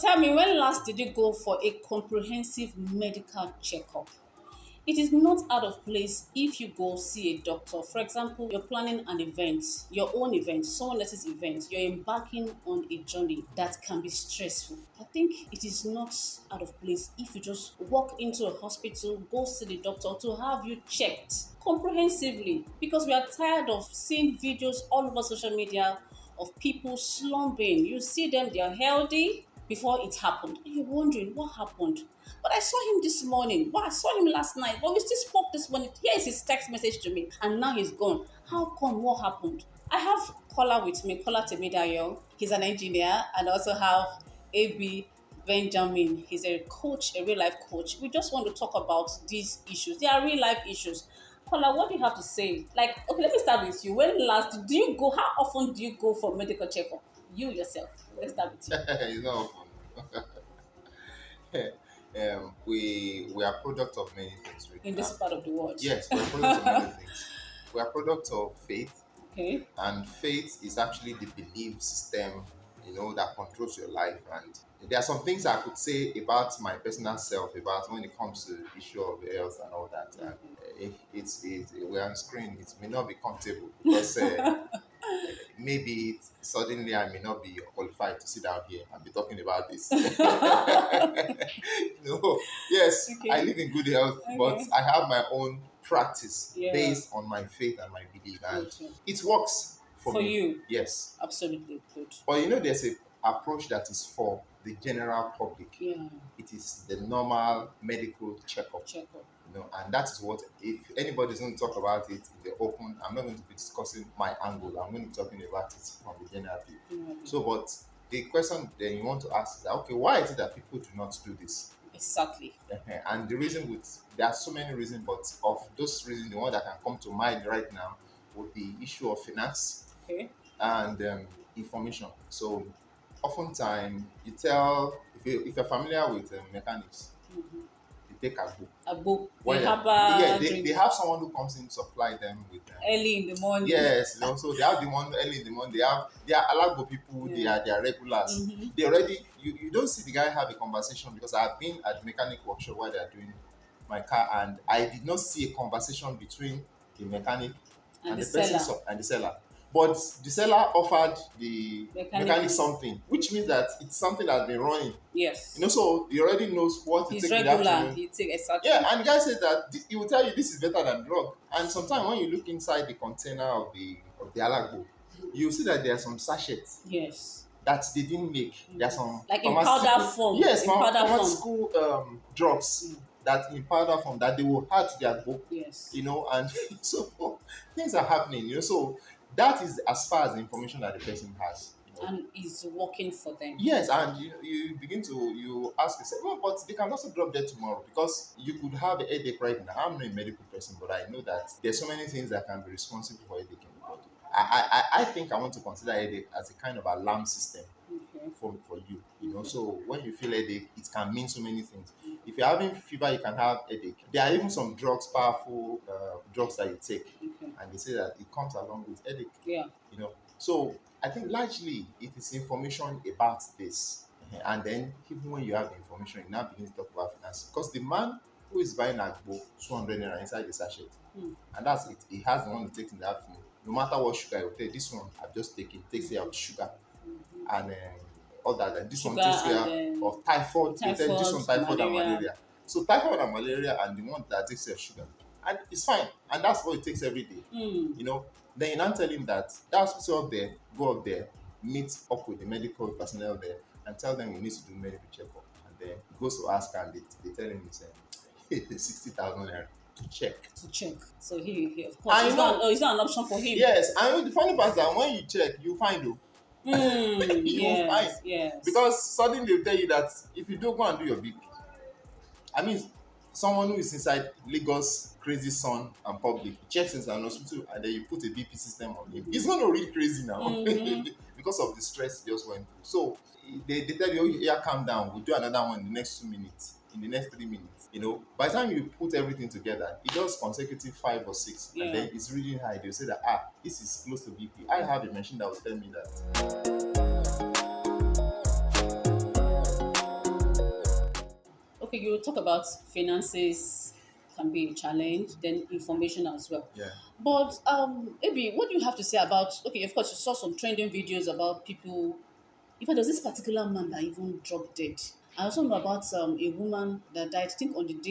Tell me, when last did you go for a comprehensive medical checkup? It is not out of place if you go see a doctor. For example, you're planning an event, your own event, someone else's event, you're embarking on a journey that can be stressful. I think it is not out of place if you just walk into a hospital, go see the doctor to have you checked comprehensively, because we are tired of seeing videos all over social media of people slumping. You see them, they are healthy before it happened. And you're wondering what happened. But I saw him this morning. Well, I saw him last night. But we still spoke this morning. Here is his text message to me. And now he's gone. How come? What happened? I have Kola with me, Kola Temidayo. He's an engineer. And I also have AB Benjamin. He's a coach, a real life coach. We just want to talk about these issues. They are real life issues. Kola, what do you have to say? Like, okay, let me start with you. When last do you go? How often do you go for medical checkup? You yourself. Let's start with you. It's not often. We are product of many things. In this part of the world. Yes, we are product of many things. We are product of faith, Okay. and faith is actually the belief system, that controls your life. And there are some things I could say about my personal self about when it comes to the issue of health and all that. And we're on screen. It may not be comfortable because maybe suddenly I may not be qualified to sit down here and be talking about this. Yes, Okay. I live in good health, but Okay. I have my own practice Yeah. based on my faith and my belief, and Okay. it works for For me. you. Yes, Absolutely good. but there's a approach that is for the general public. Yeah. It is the normal medical checkup. Checkup. And that is what, if anybody's going to talk about it in the open, I'm not going to be discussing my angle. I'm going to be talking about it from the general view. Yeah. So, but the question then you want to ask is that, okay, why is it that people do not do this? Exactly. And the reason there are so many reasons, but of those reasons, the one that can come to mind right now would be issue of finance Okay. and information. So, oftentimes, you tell, if you're familiar with mechanics, Mm-hmm. they take a book. A book. Well, They have yeah, a they have someone who comes in to supply them with early in the morning. yes, so they have the one early in the morning. They are Alagbo people. Yeah. They are regulars. Mm-hmm. They already you don't see the guy have a conversation, because I've been at the mechanic workshop while they are doing my car, and I did not see a conversation between the mechanic And the the person seller. and the seller. But the seller offered the mechanic something, which means that it's something that's been running. Yes. So he already knows what to He's take in the regular. afternoon. He take exactly. Yeah, and the guy said that he will tell you this is better than drug. And sometimes when you look inside the container of the alagbo, you see that there are some sachets Yes. that they didn't make. There are some Like in pharmaceutical- powder form. Yes, In powder form. pharmaceutical drugs that in powder form that they will add to their book. Yes. And so things are happening. So that is as far as the information that the person has. And it's working for them. Yes, and you begin to ask yourself, well, but they can also drop dead tomorrow, because you could have a headache right now. I'm not a medical person, but I know that there's so many things that can be responsible for headache in the body. I think I want to consider headache as a kind of alarm system Okay. for you. So when you feel headache, it can mean so many things. If you're having fever, you can have headache. There are even some drugs, powerful drugs that you take, Okay. and they say that it comes along with headache. Yeah. So I think largely it is information about this. And then even when you have the information, you now begin to talk about finance. Because the man who is buying Agbo 200 naira inside the sachet, and that's it. He has the one he takes in the afternoon. No matter what sugar he will take, this one I've just taken, takes care of sugar. And all that. And this one Sugar takes care and, of typhoid. They tell this one typhoid and malaria. malaria. So typhoid and malaria, and the one that takes care of sugar. And it's fine. And that's what it takes every day. Then you now tell him that hospital up there, go up there, meet up with the medical personnel there, and tell them you need to do medical checkup. And then he goes to ask, and they tell him it's 60,000 naira to check. To check. So he of course, And it's not an option for him. Yes, and the funny part is that when you check, you find though. You will find. Yes. Yes. Because suddenly they'll tell you that if you don't go and do your BP, I mean, someone who is inside Lagos crazy sun and public checks into an hospital, and then you put a BP system on him, he's going to read crazy now because of the stress he just went through. So they tell you, oh, yeah, calm down, we'll do another one in the next 2 minutes, in the next 3 minutes. By the time you put everything together, it does consecutive 5 or 6, Yeah. and then it's reading high. They'll say that this is close to BP. I have a machine that will tell me that. Okay, you talk about finances can be a challenge, then information as well. Yeah. But maybe what do you have to say about, okay, of course you saw some trending videos about people. In fact, there's this particular man that even dropped dead. I also know about a woman that died, I think on the day